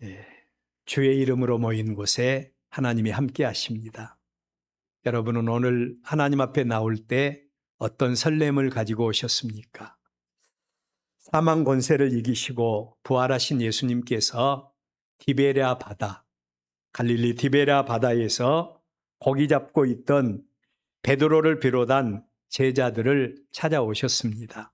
예, 주의 이름으로 모인 곳에 하나님이 함께 하십니다. 여러분은 오늘 하나님 앞에 나올 때 어떤 설렘을 가지고 오셨습니까? 사망 권세를 이기시고 부활하신 예수님께서 디베랴 바다, 갈릴리 디베랴 바다에서 고기 잡고 있던 베드로를 비롯한 제자들을 찾아오셨습니다.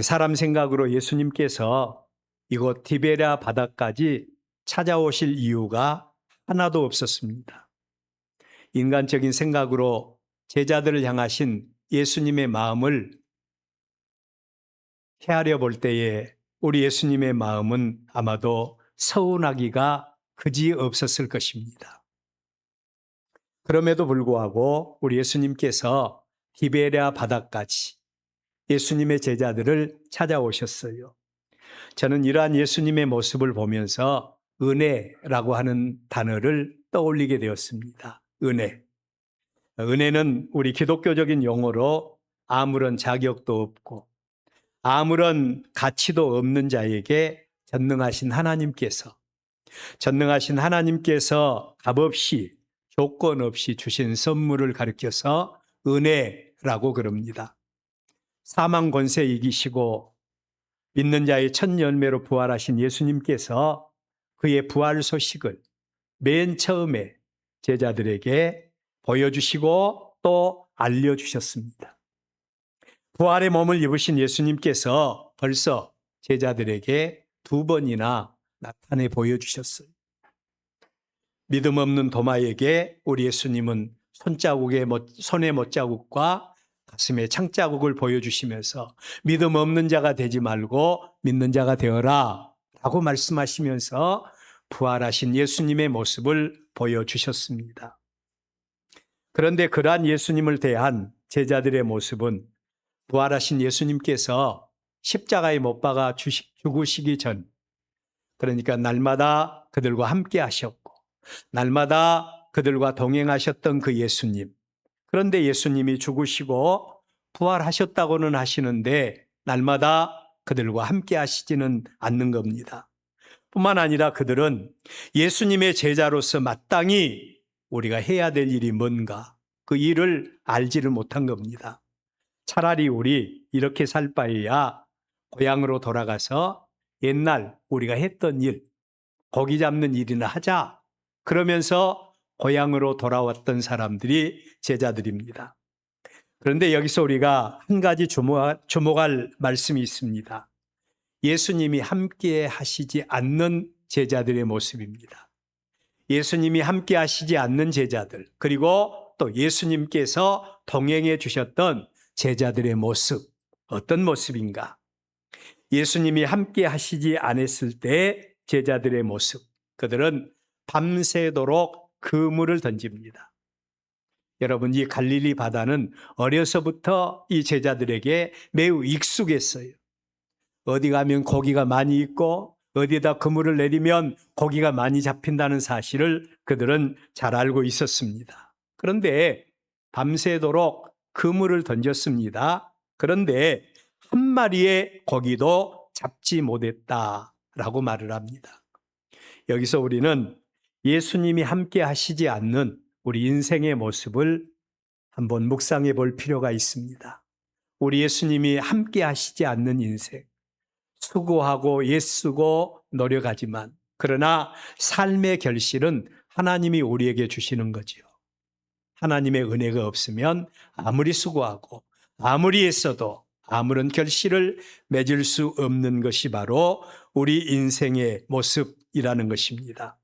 사람 생각으로 예수님께서 이곳 디베랴 바다까지 찾아오실 이유가 하나도 없었습니다. 인간적인 생각으로 제자들을 향하신 예수님의 마음을 헤아려 볼 때에 우리 예수님의 마음은 아마도 서운하기가 그지 없었을 것입니다. 그럼에도 불구하고 우리 예수님께서 디베랴 바다까지 예수님의 제자들을 찾아오셨어요. 저는 이러한 예수님의 모습을 보면서 은혜라고 하는 단어를 떠올리게 되었습니다. 은혜. 은혜는 우리 기독교적인 용어로 아무런 자격도 없고 아무런 가치도 없는 자에게 전능하신 하나님께서 값없이 조건 없이 주신 선물을 가리켜서 은혜라고 그럽니다. 사망 권세 이기시고 믿는 자의 첫 열매로 부활하신 예수님께서 그의 부활 소식을 맨 처음에 제자들에게 보여주시고 또 알려주셨습니다. 부활의 몸을 입으신 예수님께서 벌써 제자들에게 2번이나 나타내 보여주셨어요. 믿음 없는 도마에게 우리 예수님은 손의 못자국과 가슴에 창자국을 보여주시면서 믿음 없는 자가 되지 말고 믿는 자가 되어라 라고 말씀하시면서 부활하신 예수님의 모습을 보여주셨습니다. 그런데 그러한 예수님을 대한 제자들의 모습은 부활하신 예수님께서 십자가에 못 박아 죽으시기 전, 그러니까 날마다 그들과 함께 하셨고 날마다 그들과 동행하셨던 그 예수님, 그런데 예수님이 죽으시고 부활하셨다고는 하시는데 날마다 그들과 함께 하시지는 않는 겁니다. 뿐만 아니라 그들은 예수님의 제자로서 마땅히 우리가 해야 될 일이 뭔가 그 일을 알지를 못한 겁니다. 차라리 우리 이렇게 살 바에야 고향으로 돌아가서 옛날 우리가 했던 일, 고기 잡는 일이나 하자. 그러면서 고향으로 돌아왔던 사람들이 제자들입니다. 그런데 여기서 우리가 한 가지 주목할 말씀이 있습니다. 예수님이 함께 하시지 않는 제자들의 모습입니다. 예수님이 함께 하시지 않는 제자들, 그리고 또 예수님께서 동행해 주셨던 제자들의 모습, 어떤 모습인가? 예수님이 함께 하시지 않았을 때 제자들의 모습, 그들은 밤새도록 그물을 던집니다. 여러분, 이 갈릴리 바다는 어려서부터 이 제자들에게 매우 익숙했어요. 어디 가면 고기가 많이 있고 어디에다 그물을 내리면 고기가 많이 잡힌다는 사실을 그들은 잘 알고 있었습니다. 그런데 밤새도록 그물을 던졌습니다. 그런데 한 마리의 고기도 잡지 못했다라고 말을 합니다. 여기서 우리는 예수님이 함께 하시지 않는 우리 인생의 모습을 한번 묵상해 볼 필요가 있습니다. 우리 예수님이 함께 하시지 않는 인생, 수고하고 애쓰고 노력하지만 그러나 삶의 결실은 하나님이 우리에게 주시는 거지요. 하나님의 은혜가 없으면 아무리 수고하고 아무리 애써도 아무런 결실을 맺을 수 없는 것이 바로 우리 인생의 모습이라는 것입니다.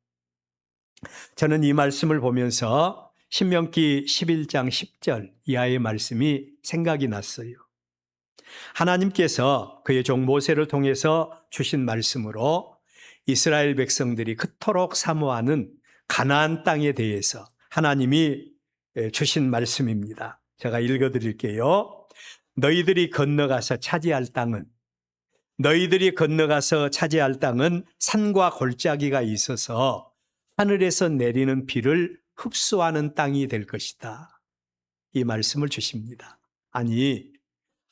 저는 이 말씀을 보면서 신명기 11장 10절 이하의 말씀이 생각이 났어요. 하나님께서 그의 종 모세를 통해서 주신 말씀으로 이스라엘 백성들이 그토록 사모하는 가나안 땅에 대해서 하나님이 주신 말씀입니다. 제가 읽어드릴게요. 너희들이 건너가서 차지할 땅은 산과 골짜기가 있어서 하늘에서 내리는 비를 흡수하는 땅이 될 것이다. 이 말씀을 주십니다. 아니,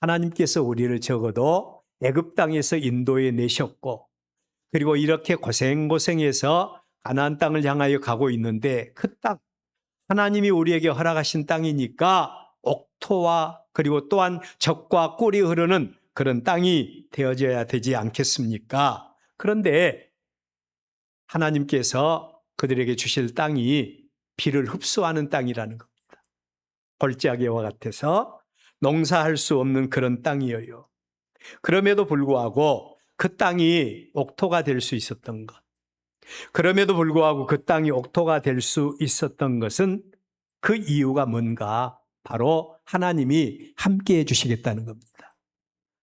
하나님께서 우리를 적어도 애굽 땅에서 인도해 내셨고 그리고 이렇게 고생고생해서 가나안 땅을 향하여 가고 있는데 그 땅, 하나님이 우리에게 허락하신 땅이니까 옥토와 그리고 또한 젖과 꿀이 흐르는 그런 땅이 되어져야 되지 않겠습니까? 그런데 하나님께서 그들에게 주실 땅이 비를 흡수하는 땅이라는 겁니다. 골짜기와 같아서 농사할 수 없는 그런 땅이에요. 그럼에도 불구하고 그 땅이 옥토가 될 수 있었던 것. 그럼에도 불구하고 그 땅이 옥토가 될 수 있었던 것은 그 이유가 뭔가? 바로 하나님이 함께 해주시겠다는 겁니다.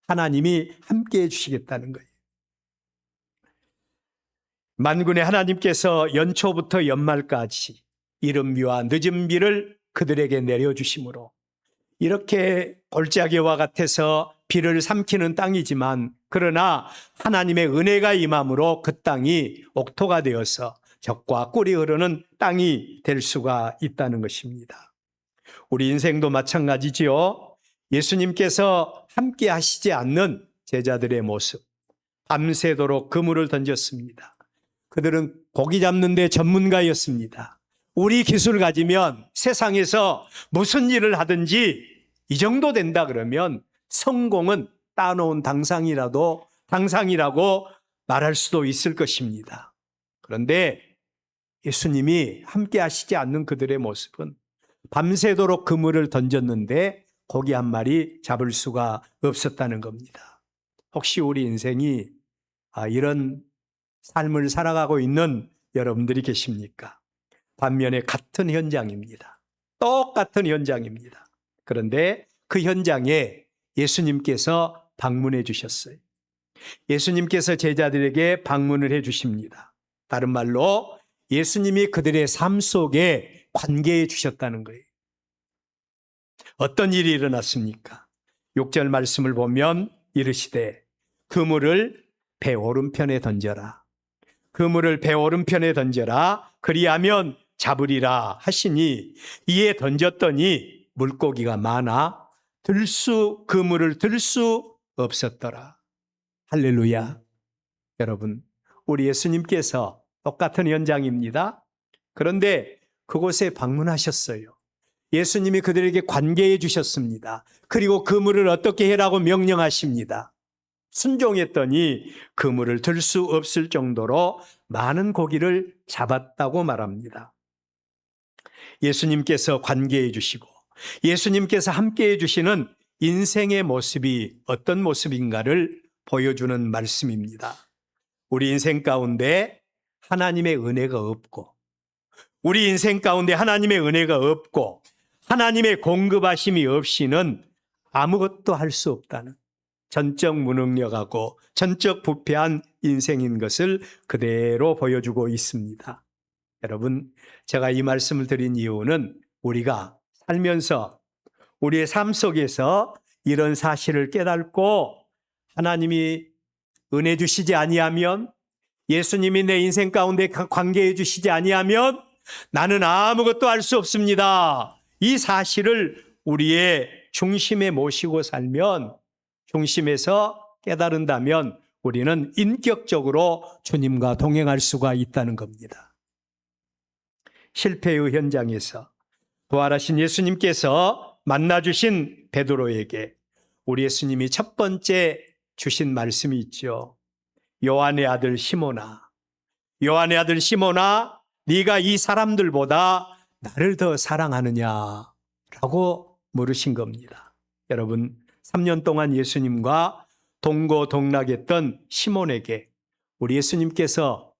하나님이 함께 해주시겠다는 거예요. 만군의 하나님께서 연초부터 연말까지 이른 비와 늦은 비를 그들에게 내려주심으로 이렇게 골짜기와 같아서 비를 삼키는 땅이지만 그러나 하나님의 은혜가 임함으로 그 땅이 옥토가 되어서 젖과 꿀이 흐르는 땅이 될 수가 있다는 것입니다. 우리 인생도 마찬가지지요. 예수님께서 함께 하시지 않는 제자들의 모습, 밤새도록 그물을 던졌습니다. 그들은 고기 잡는 데 전문가였습니다. 우리 기술을 가지면 세상에서 무슨 일을 하든지 이 정도 된다 그러면 성공은 따놓은 당상이라고 말할 수도 있을 것입니다. 그런데 예수님이 함께 하시지 않는 그들의 모습은 밤새도록 그물을 던졌는데 고기 한 마리 잡을 수가 없었다는 겁니다. 혹시 우리 인생이 이런 삶을 살아가고 있는 여러분들이 계십니까? 반면에 같은 현장입니다. 똑같은 현장입니다. 그런데 그 현장에 예수님께서 방문해 주셨어요. 예수님께서 제자들에게 방문을 해 주십니다. 다른 말로 예수님이 그들의 삶 속에 관계해 주셨다는 거예요. 어떤 일이 일어났습니까? 6절 말씀을 보면 이르시되 그물을 배 오른편에 던져라. 그물을 배 오른편에 던져라. 그리하면 잡으리라 하시니 이에 던졌더니 물고기가 많아 그물을 들 수 없었더라. 할렐루야. 여러분, 우리 예수님께서 똑같은 현장입니다. 그런데 그곳에 방문하셨어요. 예수님이 그들에게 관계해 주셨습니다. 그리고 그물을 어떻게 해라고 명령하십니다. 순종했더니 그물을 들 수 없을 정도로 많은 고기를 잡았다고 말합니다. 예수님께서 관계해 주시고 예수님께서 함께해 주시는 인생의 모습이 어떤 모습인가를 보여주는 말씀입니다. 우리 인생 가운데 하나님의 은혜가 없고 우리 인생 가운데 하나님의 은혜가 없고 하나님의 공급하심이 없이는 아무것도 할 수 없다는 전적 무능력하고 전적 부패한 인생인 것을 그대로 보여주고 있습니다. 여러분, 제가 이 말씀을 드린 이유는 우리가 살면서 우리의 삶 속에서 이런 사실을 깨닫고 하나님이 은혜 주시지 아니하면, 예수님이 내 인생 가운데 관계해 주시지 아니하면 나는 아무것도 할 수 없습니다. 이 사실을 우리의 중심에 모시고 살면, 중심에서 깨달은다면 우리는 인격적으로 주님과 동행할 수가 있다는 겁니다. 실패의 현장에서 부활하신 예수님께서 만나주신 베드로에게 우리 예수님이 첫 번째 주신 말씀이 있죠. 요한의 아들 시몬아, 요한의 아들 시몬아, 네가 이 사람들보다 나를 더 사랑하느냐라고 물으신 겁니다. 여러분, 3년 동안 예수님과 동고동락했던 시몬에게 우리 예수님께서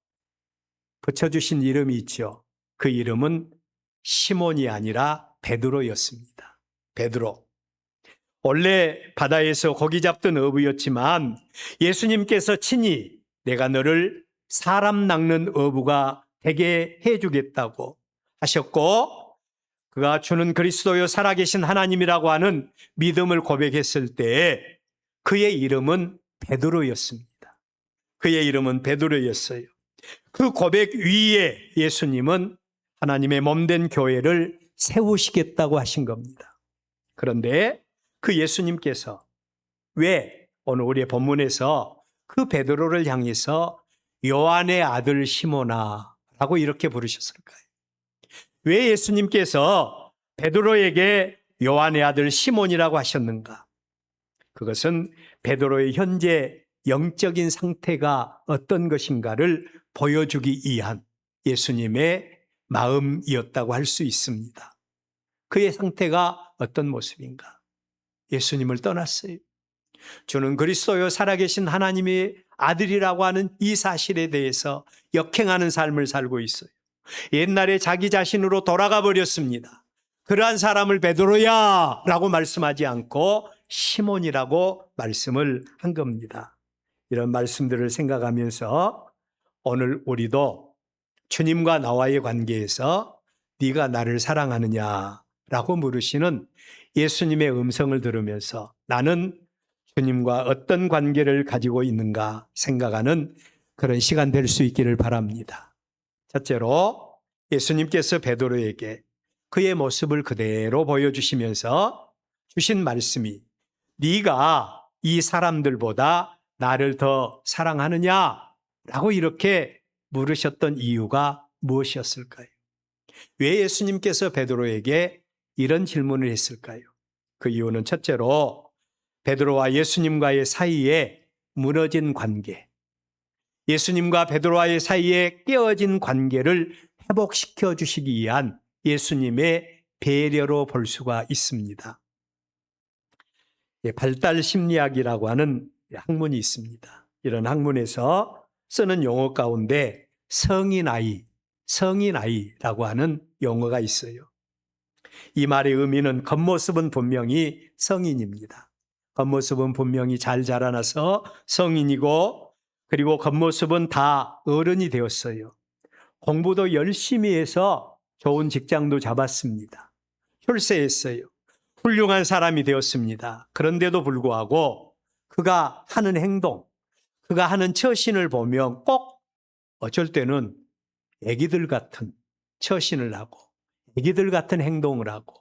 붙여주신 이름이 있죠. 그 이름은 시몬이 아니라 베드로였습니다. 베드로. 원래 바다에서 고기 잡던 어부였지만 예수님께서 친히 내가 너를 사람 낚는 어부가 되게 해주겠다고 하셨고, 그가 주는 그리스도요 살아계신 하나님이라고 하는 믿음을 고백했을 때 그의 이름은 베드로였습니다. 그의 이름은 베드로였어요. 그 고백 위에 예수님은 하나님의 몸된 교회를 세우시겠다고 하신 겁니다. 그런데 그 예수님께서 왜 오늘 우리의 본문에서 그 베드로를 향해서 요한의 아들 시몬아 라고 이렇게 부르셨을까요? 왜 예수님께서 베드로에게 요한의 아들 시몬이라고 하셨는가? 그것은 베드로의 현재 영적인 상태가 어떤 것인가를 보여주기 위한 예수님의 마음이었다고 할 수 있습니다. 그의 상태가 어떤 모습인가? 예수님을 떠났어요. 주는 그리스도요 살아계신 하나님의 아들이라고 하는 이 사실에 대해서 역행하는 삶을 살고 있어요. 옛날에 자기 자신으로 돌아가 버렸습니다. 그러한 사람을 베드로야 라고 말씀하지 않고 시몬이라고 말씀을 한 겁니다. 이런 말씀들을 생각하면서 오늘 우리도 주님과 나와의 관계에서 네가 나를 사랑하느냐라고 물으시는 예수님의 음성을 들으면서 나는 주님과 어떤 관계를 가지고 있는가 생각하는 그런 시간 될 수 있기를 바랍니다. 첫째로 예수님께서 베드로에게 그의 모습을 그대로 보여주시면서 주신 말씀이 네가 이 사람들보다 나를 더 사랑하느냐라고 이렇게 물으셨던 이유가 무엇이었을까요? 왜 예수님께서 베드로에게 이런 질문을 했을까요? 그 이유는 첫째로 베드로와 예수님과의 사이에 무너진 관계, 예수님과 베드로와의 사이에 깨어진 관계를 회복시켜 주시기 위한 예수님의 배려로 볼 수가 있습니다. 발달 심리학이라고 하는 학문이 있습니다. 이런 학문에서 쓰는 용어 가운데 성인아이라고 하는 용어가 있어요. 이 말의 의미는 겉모습은 분명히 성인입니다. 겉모습은 분명히 잘 자라나서 성인이고 그리고 겉모습은 다 어른이 되었어요. 공부도 열심히 해서 좋은 직장도 잡았습니다. 혈세했어요. 훌륭한 사람이 되었습니다. 그런데도 불구하고 그가 하는 행동, 그가 하는 처신을 보면 꼭 어쩔 때는 애기들 같은 처신을 하고 애기들 같은 행동을 하고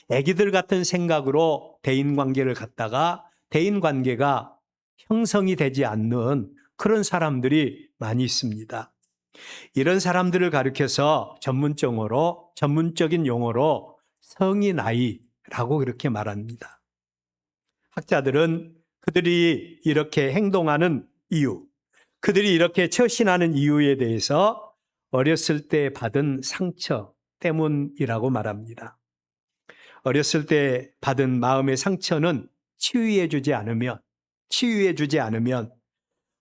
애기들 같은 생각으로 대인관계를 갖다가 대인관계가 형성이 되지 않는 그런 사람들이 많이 있습니다. 이런 사람들을 가리켜서 전문적인 용어로 성인아이라고 그렇게 말합니다. 학자들은 그들이 이렇게 행동하는 이유, 그들이 이렇게 처신하는 이유에 대해서 어렸을 때 받은 상처 때문이라고 말합니다. 어렸을 때 받은 마음의 상처는 치유해주지 않으면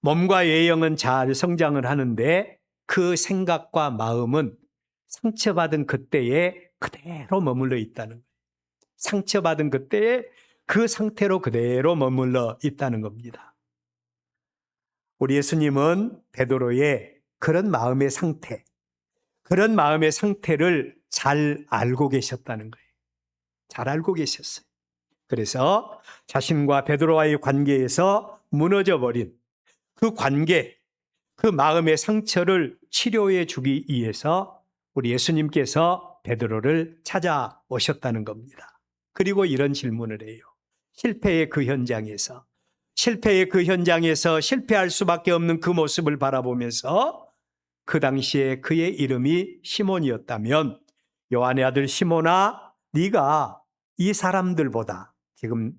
몸과 외형은 잘 성장을 하는데 그 생각과 마음은 상처받은 그때에 그대로 머물러 있다는 거예요. 상처받은 그때에 그 상태로 그대로 머물러 있다는 겁니다. 우리 예수님은 베드로의 그런 마음의 상태를 잘 알고 계셨다는 거예요. 잘 알고 계셨어요. 그래서 자신과 베드로와의 관계에서 무너져 버린 그 관계, 그 마음의 상처를 치료해 주기 위해서 우리 예수님께서 베드로를 찾아오셨다는 겁니다. 그리고 이런 질문을 해요. 실패의 그 현장에서 실패할 수밖에 없는 그 모습을 바라보면서 그 당시에 그의 이름이 시몬이었다면 요한의 아들 시몬아, 네가 이 사람들보다 지금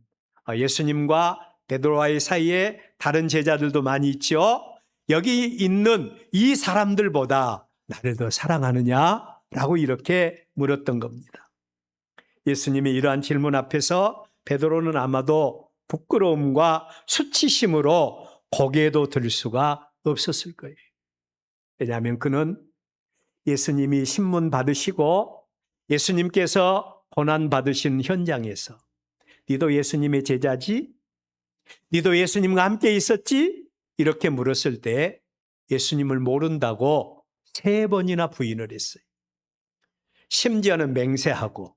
예수님과 베드로와의 사이에 다른 제자들도 많이 있죠. 여기 있는 이 사람들보다 나를 더 사랑하느냐라고 이렇게 물었던 겁니다. 예수님이 이러한 질문 앞에서 베드로는 아마도 부끄러움과 수치심으로 고개도 들 수가 없었을 거예요. 왜냐하면 그는 예수님이 신문 받으시고 예수님께서 고난 받으신 현장에서 니도 예수님의 제자지? 니도 예수님과 함께 있었지? 이렇게 물었을 때 예수님을 모른다고 3번이나 부인을 했어요. 심지어는 맹세하고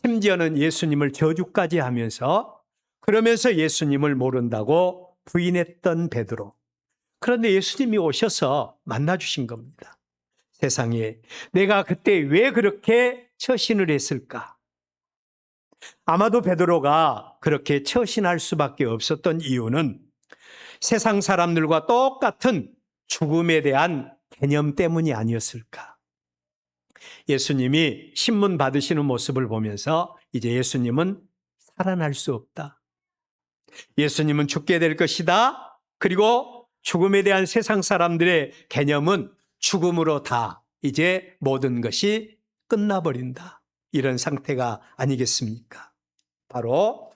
심지어는 예수님을 저주까지 하면서 그러면서 예수님을 모른다고 부인했던 베드로. 그런데 예수님이 오셔서 만나주신 겁니다. 세상에 내가 그때 왜 그렇게 처신을 했을까? 아마도 베드로가 그렇게 처신할 수밖에 없었던 이유는 세상 사람들과 똑같은 죽음에 대한 개념 때문이 아니었을까? 예수님이 신문 받으시는 모습을 보면서 이제 예수님은 살아날 수 없다. 예수님은 죽게 될 것이다. 그리고 죽음에 대한 세상 사람들의 개념은 죽음으로 다 이제 모든 것이 끝나버린다. 이런 상태가 아니겠습니까? 바로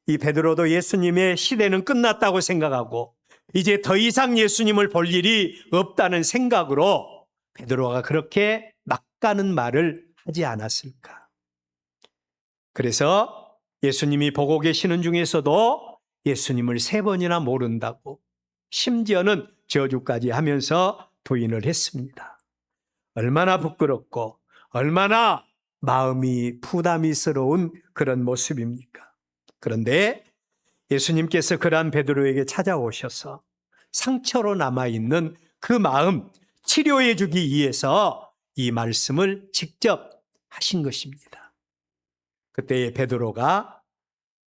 이 베드로도 예수님의 시대는 끝났다고 생각하고 이제 더 이상 예수님을 볼 일이 없다는 생각으로 베드로가 그렇게 막가는 말을 하지 않았을까? 그래서 예수님이 보고 계시는 중에서도 예수님을 3번이나 모른다고 심지어는 저주까지 하면서 부인을 했습니다. 얼마나 부끄럽고 얼마나 마음이 부담스러운 그런 모습입니까? 그런데 예수님께서 그러한 베드로에게 찾아오셔서 상처로 남아있는 그 마음 치료해 주기 위해서 이 말씀을 직접 하신 것입니다. 그때 베드로가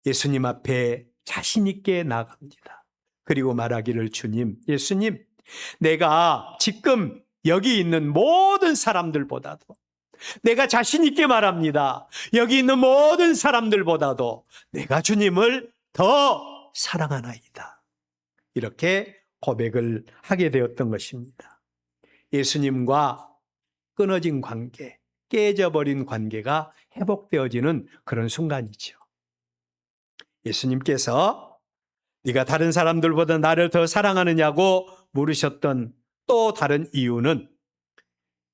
예수님 앞에 자신 있게 나갑니다. 그리고 말하기를 주님, 예수님, 내가 지금 여기 있는 모든 사람들보다도 내가 자신 있게 말합니다. 여기 있는 모든 사람들보다도 내가 주님을 더 사랑하나이다. 이렇게 고백을 하게 되었던 것입니다. 예수님과 끊어진 관계, 깨져버린 관계가 회복되어지는 그런 순간이죠. 예수님께서 네가 다른 사람들보다 나를 더 사랑하느냐고 물으셨던 또 다른 이유는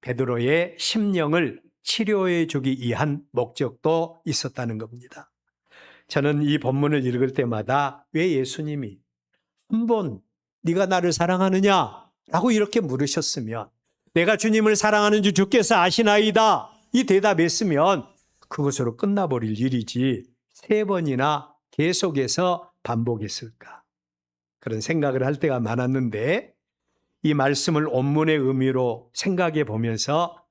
베드로의 심령을 치료해 주기 위한 목적도 있었다는 겁니다. 저는 이 본문을 읽을 때마다 왜 예수님이 한 번 네가 나를 사랑하느냐? 라고 이렇게 물으셨으면 내가 주님을 사랑하는 줄 주께서 아시나이다. 이 대답했으면 그것으로 끝나버릴 일이지 3번이나 계속해서 반복했을까? 그런 생각을 할 때가 많았는데 이 말씀을 원문의 의미로 생각해 보면서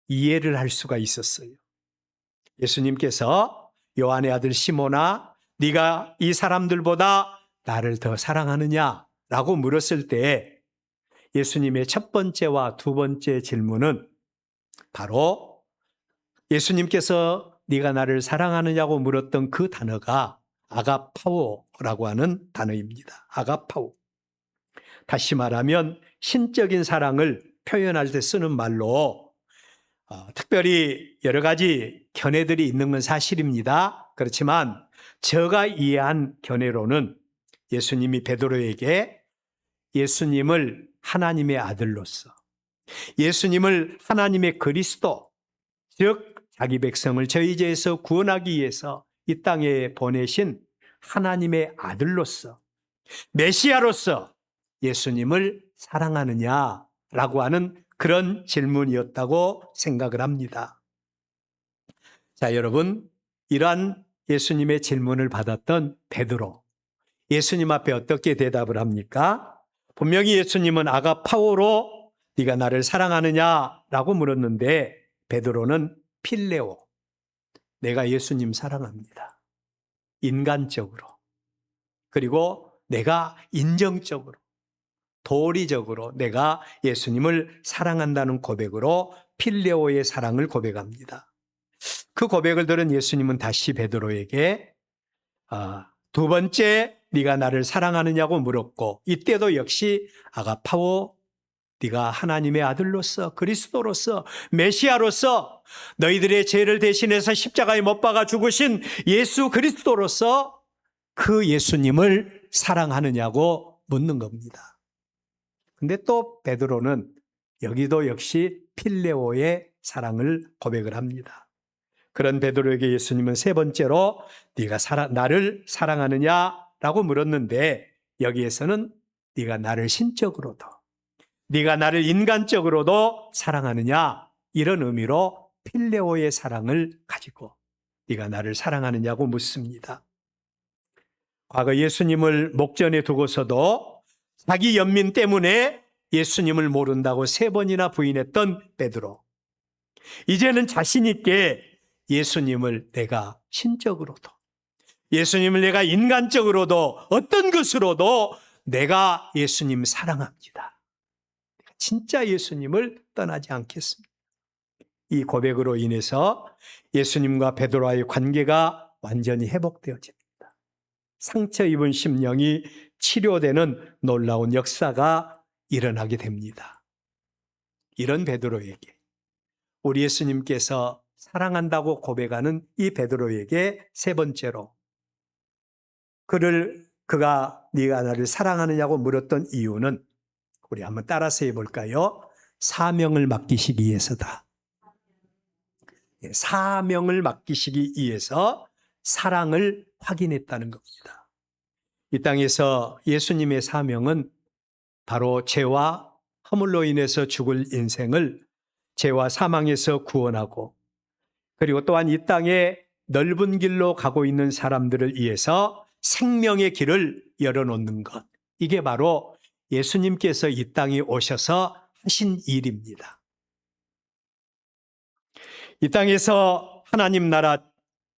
이해를 할 수가 있었어요. 예수님께서 요한의 아들 시몬아, 네가 이 사람들보다 나를 더 사랑하느냐라고 물었을 때 예수님의 첫 번째와 두 번째 질문은 바로 예수님께서 네가 나를 사랑하느냐고 물었던 그 단어가 아가파오라고 하는 단어입니다. 아가파오. 다시 말하면 신적인 사랑을 표현할 때 쓰는 말로 특별히 여러 가지 견해들이 있는 건 사실입니다. 그렇지만 제가 이해한 견해로는 예수님이 베드로에게 예수님을 하나님의 아들로서 예수님을 하나님의 그리스도 즉 자기 백성을 저희 죄에서 구원하기 위해서 이 땅에 보내신 하나님의 아들로서 메시아로서 예수님을 사랑하느냐라고 하는 그런 질문이었다고 생각을 합니다. 자, 여러분, 이러한 예수님의 질문을 받았던 베드로, 예수님 앞에 어떻게 대답을 합니까? 분명히 예수님은 아가파오로 네가 나를 사랑하느냐라고 물었는데 베드로는 필레오, 내가 예수님 사랑합니다. 인간적으로. 그리고 내가 인정적으로, 도리적으로 내가 예수님을 사랑한다는 고백으로 필레오의 사랑을 고백합니다. 그 고백을 들은 예수님은 다시 베드로에게 두 번째 네가 나를 사랑하느냐고 물었고 이때도 역시 아가파오 네가 하나님의 아들로서 그리스도로서 메시아로서 너희들의 죄를 대신해서 십자가에 못 박아 죽으신 예수 그리스도로서 그 예수님을 사랑하느냐고 묻는 겁니다. 근데 또 베드로는 여기도 역시 필레오의 사랑을 고백을 합니다. 그런 베드로에게 예수님은 세 번째로 네가 나를 사랑하느냐라고 물었는데 여기에서는 네가 나를 신적으로도 네가 나를 인간적으로도 사랑하느냐 이런 의미로 필레오의 사랑을 가지고 네가 나를 사랑하느냐고 묻습니다. 과거 예수님을 목전에 두고서도 자기 연민 때문에 예수님을 모른다고 3번이나 부인했던 베드로. 이제는 자신 있게 예수님을 내가 신적으로도 예수님을 내가 인간적으로도 어떤 것으로도 내가 예수님 사랑합니다. 진짜 예수님을 떠나지 않겠습니다. 이 고백으로 인해서 예수님과 베드로와의 관계가 완전히 회복되어집니다. 상처 입은 심령이 치료되는 놀라운 역사가 일어나게 됩니다. 이런 베드로에게 우리 예수님께서 사랑한다고 고백하는 이 베드로에게 세 번째로 그가 네가 나를 사랑하느냐고 물었던 이유는 우리 한번 따라서 해볼까요? 사명을 맡기시기 위해서다. 사명을 맡기시기 위해서 사랑을 확인했다는 겁니다. 이 땅에서 예수님의 사명은 바로 죄와 허물로 인해서 죽을 인생을 죄와 사망에서 구원하고, 그리고 또한 이 땅에 넓은 길로 가고 있는 사람들을 위해서 생명의 길을 열어놓는 것, 이게 바로 예수님께서 이 땅에 오셔서 하신 일입니다. 이 땅에서 하나님 나라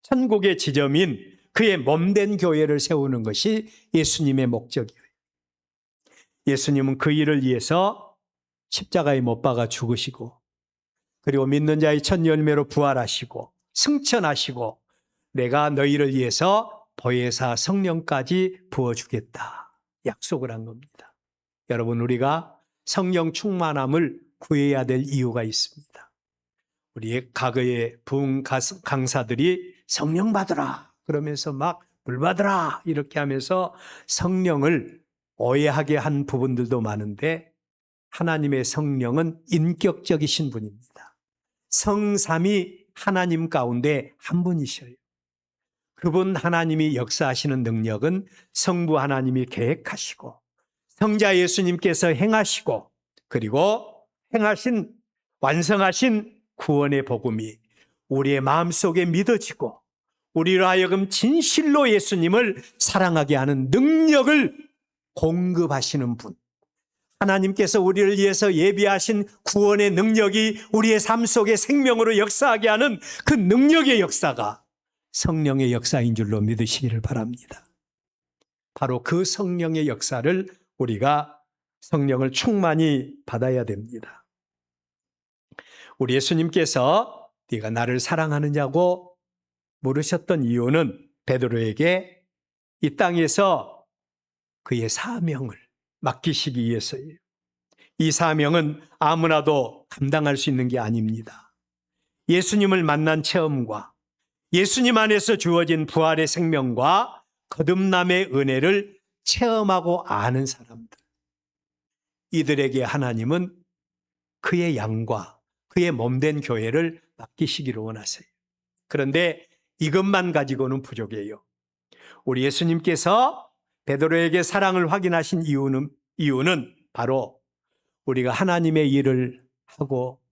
천국의 지점인 그의 몸된 교회를 세우는 것이 예수님의 목적이에요. 예수님은 그 일을 위해서 십자가에 못 박아 죽으시고, 그리고 믿는 자의 첫 열매로 부활하시고 승천하시고, 내가 너희를 위해서 보혜사 성령까지 부어주겠다 약속을 한 겁니다. 여러분, 우리가 성령 충만함을 구해야 될 이유가 있습니다. 우리의 과거의 부흥 강사들이 성령 받으라 그러면서 막 물 받으라 이렇게 하면서 성령을 오해하게 한 부분들도 많은데, 하나님의 성령은 인격적이신 분입니다. 성삼위 하나님 가운데 한 분이셔요. 그분 하나님이 역사하시는 능력은 성부 하나님이 계획하시고, 성자 예수님께서 행하시고, 그리고 행하신 완성하신 구원의 복음이 우리의 마음속에 믿어지고, 우리로 하여금 진실로 예수님을 사랑하게 하는 능력을 공급하시는 분, 하나님께서 우리를 위해서 예비하신 구원의 능력이 우리의 삶 속에 생명으로 역사하게 하는 그 능력의 역사가 성령의 역사인 줄로 믿으시기를 바랍니다. 바로 그 성령의 역사를 우리가 성령을 충만히 받아야 됩니다. 우리 예수님께서 네가 나를 사랑하느냐고 물으셨던 이유는 베드로에게 이 땅에서 그의 사명을 맡기시기 위해서예요. 이 사명은 아무나도 감당할 수 있는 게 아닙니다. 예수님을 만난 체험과 예수님 안에서 주어진 부활의 생명과 거듭남의 은혜를 체험하고 아는 사람들, 이들에게 하나님은 그의 양과 그의 몸된 교회를 맡기시기를 원하세요. 그런데 이것만 가지고는 부족해요. 우리 예수님께서 베드로에게 사랑을 확인하신 이유는 바로 우리가 하나님의 일을 하고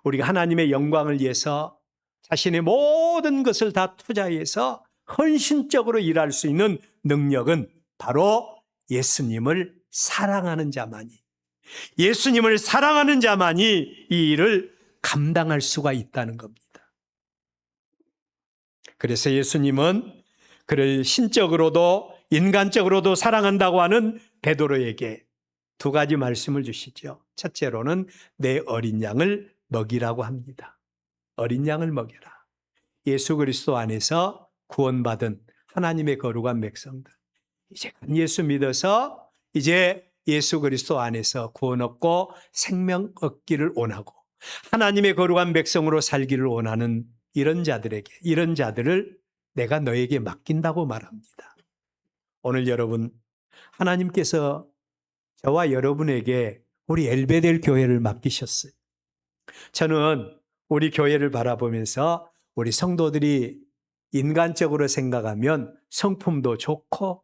우리가 하나님의 영광을 위해서 자신의 모든 것을 다 투자해서 헌신적으로 일할 수 있는 능력은 바로 예수님을 사랑하는 자만이, 예수님을 사랑하는 자만이 이 일을 감당할 수가 있다는 겁니다. 그래서 예수님은 그를 신적으로도 인간적으로도 사랑한다고 하는 베드로에게 두 가지 말씀을 주시죠. 첫째로는 내 어린 양을 먹이라고 합니다. 어린 양을 먹여라. 예수 그리스도 안에서 구원받은 하나님의 거룩한 백성들, 이제 예수 믿어서 이제 예수 그리스도 안에서 구원 얻고 생명 얻기를 원하고 하나님의 거룩한 백성으로 살기를 원하는 이런 자들을 내가 너에게 맡긴다고 말합니다. 오늘 여러분, 하나님께서 저와 여러분에게 우리 엘베델 교회를 맡기셨어요. 저는 우리 교회를 바라보면서 우리 성도들이 인간적으로 생각하면 성품도 좋고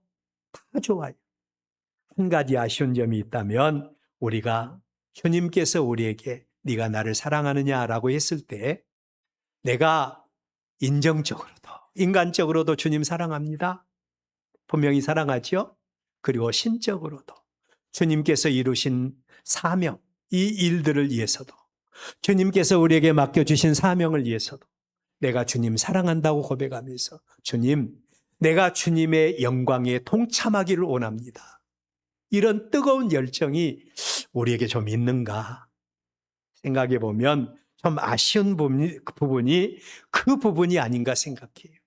다 좋아요. 한 가지 아쉬운 점이 있다면 우리가 주님께서 우리에게 네가 나를 사랑하느냐라고 했을 때 내가 인정적으로도 인간적으로도 주님 사랑합니다. 분명히 사랑하죠. 그리고 신적으로도 주님께서 이루신 사명, 이 일들을 위해서도 주님께서 우리에게 맡겨주신 사명을 위해서도 내가 주님 사랑한다고 고백하면서 주님, 내가 주님의 영광에 동참하기를 원합니다. 이런 뜨거운 열정이 우리에게 좀 있는가 생각해 보면 좀 아쉬운 부분이 그 부분이 아닌가 생각해요.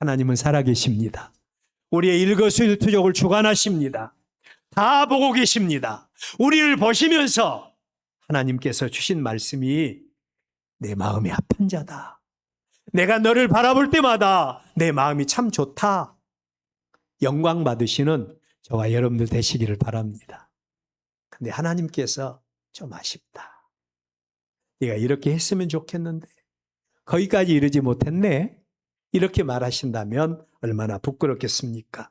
하나님은 살아계십니다. 우리의 일거수일투족을 주관하십니다. 다 보고 계십니다. 우리를 보시면서 하나님께서 주신 말씀이 내 마음이 아픈 자다. 내가 너를 바라볼 때마다 내 마음이 참 좋다. 영광 받으시는 저와 여러분들 되시기를 바랍니다. 근데 하나님께서 좀 아쉽다. 네가 이렇게 했으면 좋겠는데 거기까지 이르지 못했네. 이렇게 말하신다면 얼마나 부끄럽겠습니까?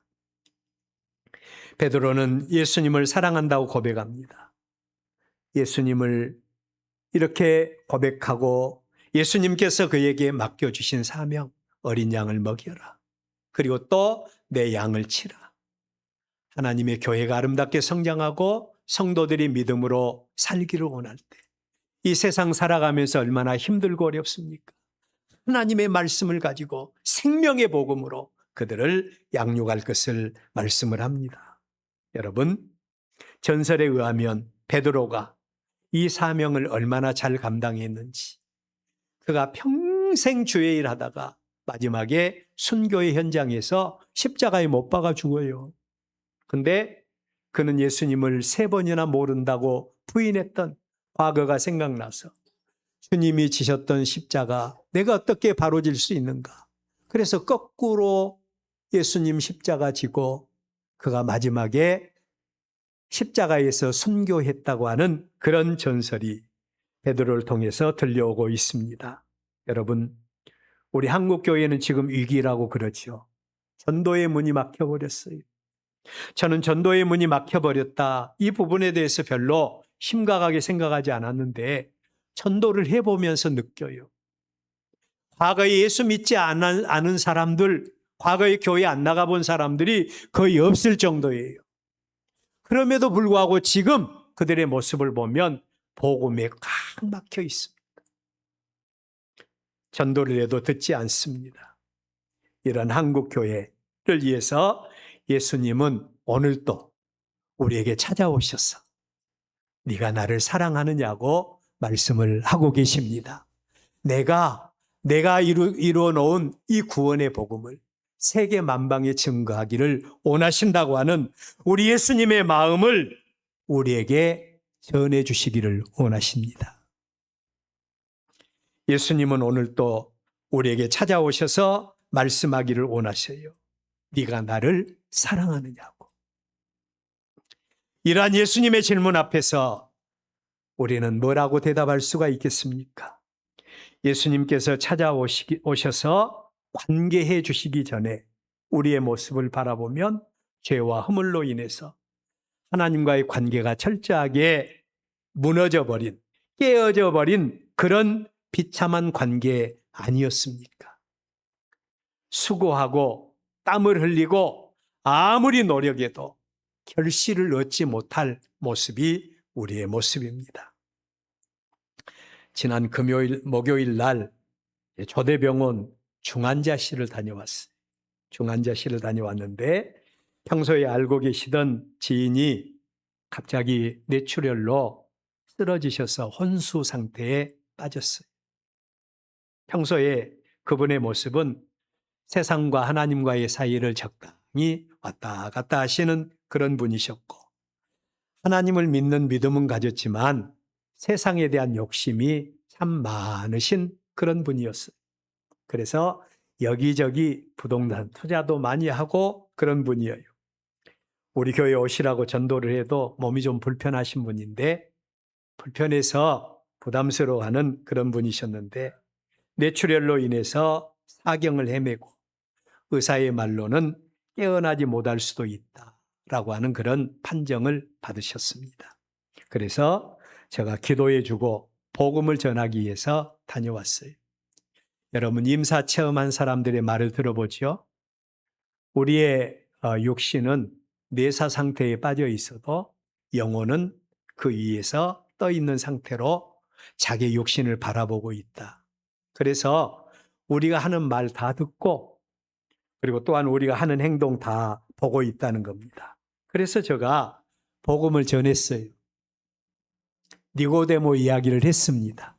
베드로는 예수님을 사랑한다고 고백합니다. 예수님을 이렇게 고백하고 예수님께서 그에게 맡겨주신 사명, 어린 양을 먹여라. 그리고 또 내 양을 치라. 하나님의 교회가 아름답게 성장하고 성도들이 믿음으로 살기를 원할 때 이 세상 살아가면서 얼마나 힘들고 어렵습니까? 하나님의 말씀을 가지고 생명의 복음으로 그들을 양육할 것을 말씀을 합니다. 여러분, 전설에 의하면 베드로가 이 사명을 얼마나 잘 감당했는지, 그가 평생 주의 일 하다가 마지막에 순교의 현장에서 십자가에 못 박아 죽어요. 근데 그는 예수님을 3번이나 모른다고 부인했던 과거가 생각나서 주님이 지셨던 십자가 내가 어떻게 바로질 수 있는가? 그래서 거꾸로 예수님 십자가 지고 그가 마지막에 십자가에서 순교했다고 하는 그런 전설이 베드로를 통해서 들려오고 있습니다. 여러분, 우리 한국교회는 지금 위기라고 그러죠. 전도의 문이 막혀버렸어요. 저는 전도의 문이 막혀버렸다. 이 부분에 대해서 별로 심각하게 생각하지 않았는데 전도를 해보면서 느껴요. 과거에 예수 믿지 않은 사람들, 과거에 교회 안 나가본 사람들이 거의 없을 정도예요. 그럼에도 불구하고 지금 그들의 모습을 보면 복음에 꽉 막혀 있습니다. 전도를 해도 듣지 않습니다. 이런 한국교회를 위해서 예수님은 오늘도 우리에게 찾아오셔서 네가 나를 사랑하느냐고 말씀을 하고 계십니다. 내가 이루어 놓은 이 구원의 복음을 세계 만방에 증거하기를 원하신다고 하는 우리 예수님의 마음을 우리에게 전해 주시기를 원하십니다. 예수님은 오늘 또 우리에게 찾아오셔서 말씀하기를 원하셔요. 네가 나를 사랑하느냐고. 이러한 예수님의 질문 앞에서 우리는 뭐라고 대답할 수가 있겠습니까? 예수님께서 찾아오셔서 관계해 주시기 전에 우리의 모습을 바라보면 죄와 허물로 인해서 하나님과의 관계가 철저하게 무너져 버린, 깨어져 버린 그런 비참한 관계 아니었습니까? 수고하고 땀을 흘리고 아무리 노력해도 결실을 얻지 못할 모습이 우리의 모습입니다. 지난 목요일 날 조대병원 중환자실을 다녀왔어요. 중환자실을 다녀왔는데 평소에 알고 계시던 지인이 갑자기 뇌출혈로 쓰러지셔서 혼수 상태에 빠졌어요. 평소에 그분의 모습은 세상과 하나님과의 사이를 적당히 왔다 갔다 하시는 그런 분이셨고 하나님을 믿는 믿음은 가졌지만 세상에 대한 욕심이 참 많으신 그런 분이었어요. 그래서 여기저기 부동산 투자도 많이 하고 그런 분이에요. 우리 교회 오시라고 전도를 해도 몸이 좀 불편하신 분인데 불편해서 부담스러워하는 그런 분이셨는데 뇌출혈로 인해서 사경을 헤매고 의사의 말로는 깨어나지 못할 수도 있다라고 하는 그런 판정을 받으셨습니다. 그래서 제가 기도해 주고 복음을 전하기 위해서 다녀왔어요. 여러분 임사 체험한 사람들의 말을 들어보죠. 우리의 육신은 뇌사 상태에 빠져 있어도 영혼은 그 위에서 떠 있는 상태로 자기 육신을 바라보고 있다. 그래서 우리가 하는 말 다 듣고 그리고 또한 우리가 하는 행동 다 보고 있다는 겁니다. 그래서 제가 복음을 전했어요. 니고데모 이야기를 했습니다.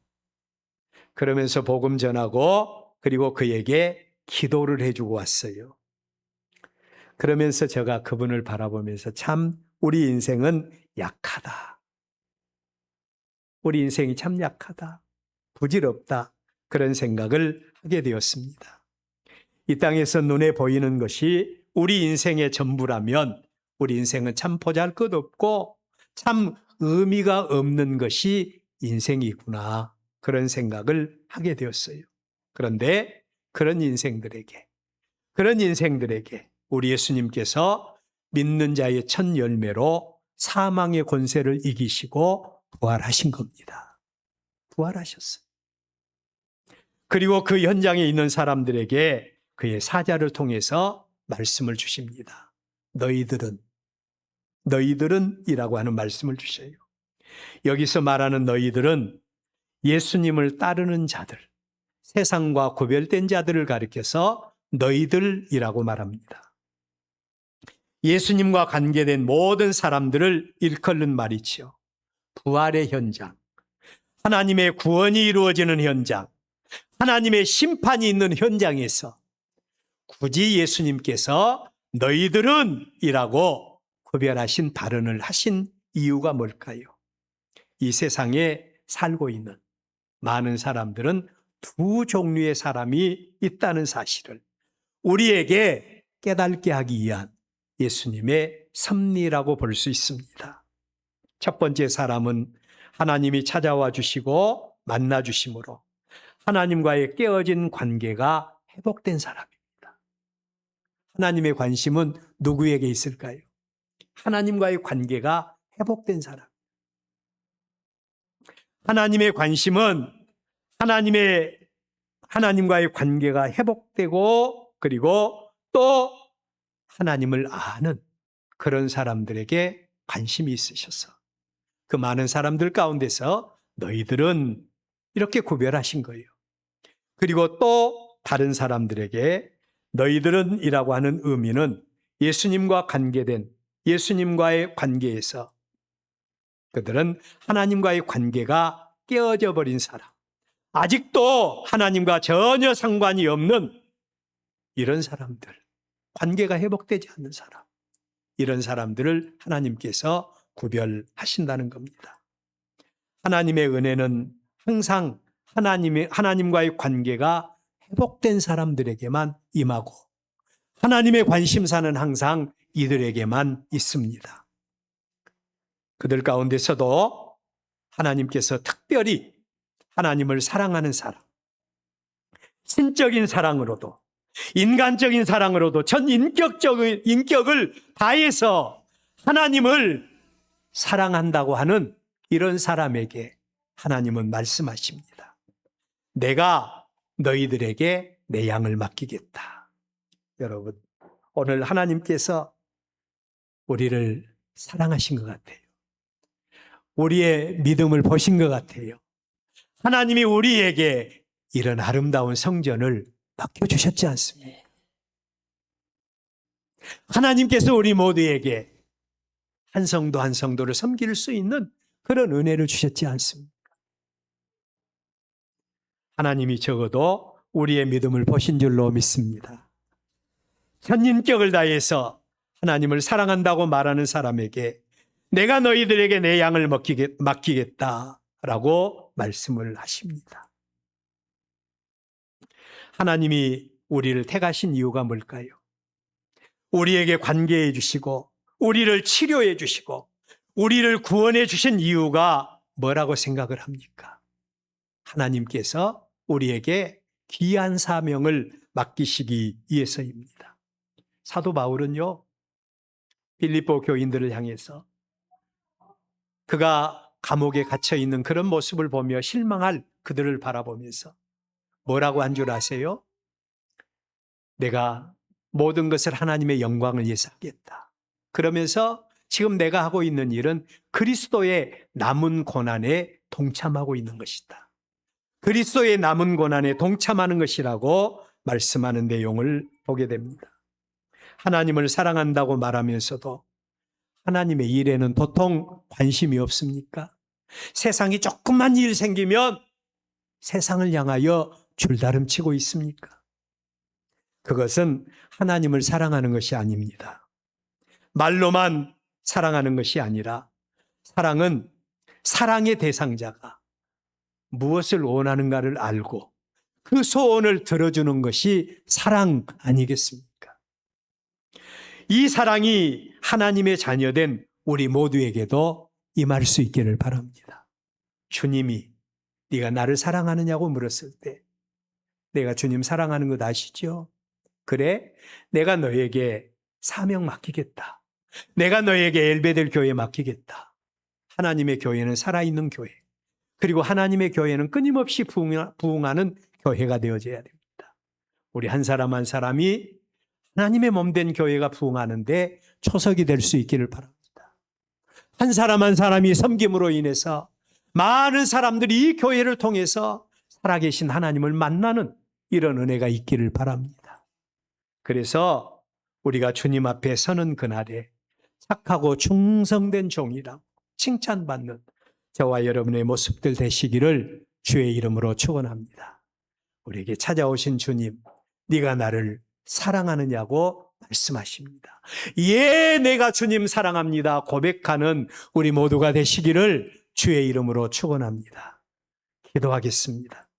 그러면서 복음 전하고 그리고 그에게 기도를 해주고 왔어요. 그러면서 제가 그분을 바라보면서 참 우리 인생은 약하다. 우리 인생이 참 약하다. 부질없다. 그런 생각을 하게 되었습니다. 이 땅에서 눈에 보이는 것이 우리 인생의 전부라면 우리 인생은 참 보잘것없고 참 의미가 없는 것이 인생이구나. 그런 생각을 하게 되었어요. 그런데 그런 인생들에게 우리 예수님께서 믿는 자의 첫 열매로 사망의 권세를 이기시고 부활하신 겁니다. 부활하셨어요. 그리고 그 현장에 있는 사람들에게 그의 사자를 통해서 말씀을 주십니다. 너희들은 이라고 하는 말씀을 주셔요. 여기서 말하는 너희들은 예수님을 따르는 자들, 세상과 구별된 자들을 가리켜서 너희들이라고 말합니다. 예수님과 관계된 모든 사람들을 일컬는 말이지요. 부활의 현장, 하나님의 구원이 이루어지는 현장, 하나님의 심판이 있는 현장에서 굳이 예수님께서 너희들은 이라고 구별하신 발언을 하신 이유가 뭘까요? 이 세상에 살고 있는 많은 사람들은 두 종류의 사람이 있다는 사실을 우리에게 깨닫게 하기 위한 예수님의 섭리라고 볼 수 있습니다. 첫 번째 사람은 하나님이 찾아와 주시고 만나 주심으로 하나님과의 깨어진 관계가 회복된 사람입니다. 하나님의 관심은 누구에게 있을까요? 하나님과의 관계가 회복된 사람. 하나님의 관심은 하나님과의 관계가 회복되고 그리고 또 하나님을 아는 그런 사람들에게 관심이 있으셔서 그 많은 사람들 가운데서 너희들은 이렇게 구별하신 거예요. 그리고 또 다른 사람들에게 너희들은 이라고 하는 의미는 예수님과 관계된 예수님과의 관계에서 그들은 하나님과의 관계가 깨어져 버린 사람, 아직도 하나님과 전혀 상관이 없는 이런 사람들, 관계가 회복되지 않는 사람, 이런 사람들을 하나님께서 구별하신다는 겁니다. 하나님의 은혜는 항상 하나님과의 관계가 회복된 사람들에게만 임하고 하나님의 관심사는 항상 이들에게만 있습니다. 그들 가운데서도 하나님께서 특별히 하나님을 사랑하는 사람, 신적인 사랑으로도 인간적인 사랑으로도 전 인격을 다해서 하나님을 사랑한다고 하는 이런 사람에게 하나님은 말씀하십니다. 내가 너희들에게 내 양을 맡기겠다. 여러분, 오늘 하나님께서 우리를 사랑하신 것 같아요. 우리의 믿음을 보신 것 같아요. 하나님이 우리에게 이런 아름다운 성전을 맡겨주셨지 않습니까? 하나님께서 우리 모두에게 한 성도 한 성도를 섬길 수 있는 그런 은혜를 주셨지 않습니까? 하나님이 적어도 우리의 믿음을 보신 줄로 믿습니다. 전인격을 다해서 하나님을 사랑한다고 말하는 사람에게 내가 너희들에게 내 양을 맡기겠다라고 말씀을 하십니다. 하나님이 우리를 택하신 이유가 뭘까요? 우리에게 관계해 주시고 우리를 치료해 주시고 우리를 구원해 주신 이유가 뭐라고 생각을 합니까? 하나님께서 우리에게 귀한 사명을 맡기시기 위해서입니다. 사도 바울은요, 빌립보 교인들을 향해서 그가 감옥에 갇혀 있는 그런 모습을 보며 실망할 그들을 바라보면서 뭐라고 한 줄 아세요? 내가 모든 것을 하나님의 영광을 위해서 하겠다. 그러면서 지금 내가 하고 있는 일은 그리스도의 남은 고난에 동참하고 있는 것이다. 그리스도의 남은 고난에 동참하는 것이라고 말씀하는 내용을 보게 됩니다. 하나님을 사랑한다고 말하면서도 하나님의 일에는 도통 관심이 없습니까? 세상이 조금만 일 생기면 세상을 향하여 줄다름치고 있습니까? 그것은 하나님을 사랑하는 것이 아닙니다. 말로만 사랑하는 것이 아니라 사랑은 사랑의 대상자가 무엇을 원하는가를 알고 그 소원을 들어주는 것이 사랑 아니겠습니까? 이 사랑이 하나님의 자녀된 우리 모두에게도 임할 수 있기를 바랍니다. 주님이 네가 나를 사랑하느냐고 물었을 때 내가 주님 사랑하는 것 아시죠? 그래, 내가 너에게 사명 맡기겠다. 내가 너에게 엘베델 교회 맡기겠다. 하나님의 교회는 살아있는 교회. 그리고 하나님의 교회는 끊임없이 부흥하는 교회가 되어져야 됩니다. 우리 한 사람 한 사람이 하나님의 몸된 교회가 부흥하는데 초석이 될 수 있기를 바랍니다. 한 사람 한 사람이 섬김으로 인해서 많은 사람들이 이 교회를 통해서 살아계신 하나님을 만나는 이런 은혜가 있기를 바랍니다. 그래서 우리가 주님 앞에 서는 그날에 착하고 충성된 종이라고 칭찬받는 저와 여러분의 모습들 되시기를 주의 이름으로 축원합니다. 우리에게 찾아오신 주님, 네가 나를 사랑하느냐고 말씀하십니다. 예, 내가 주님 사랑합니다. 고백하는 우리 모두가 되시기를 주의 이름으로 축원합니다. 기도하겠습니다.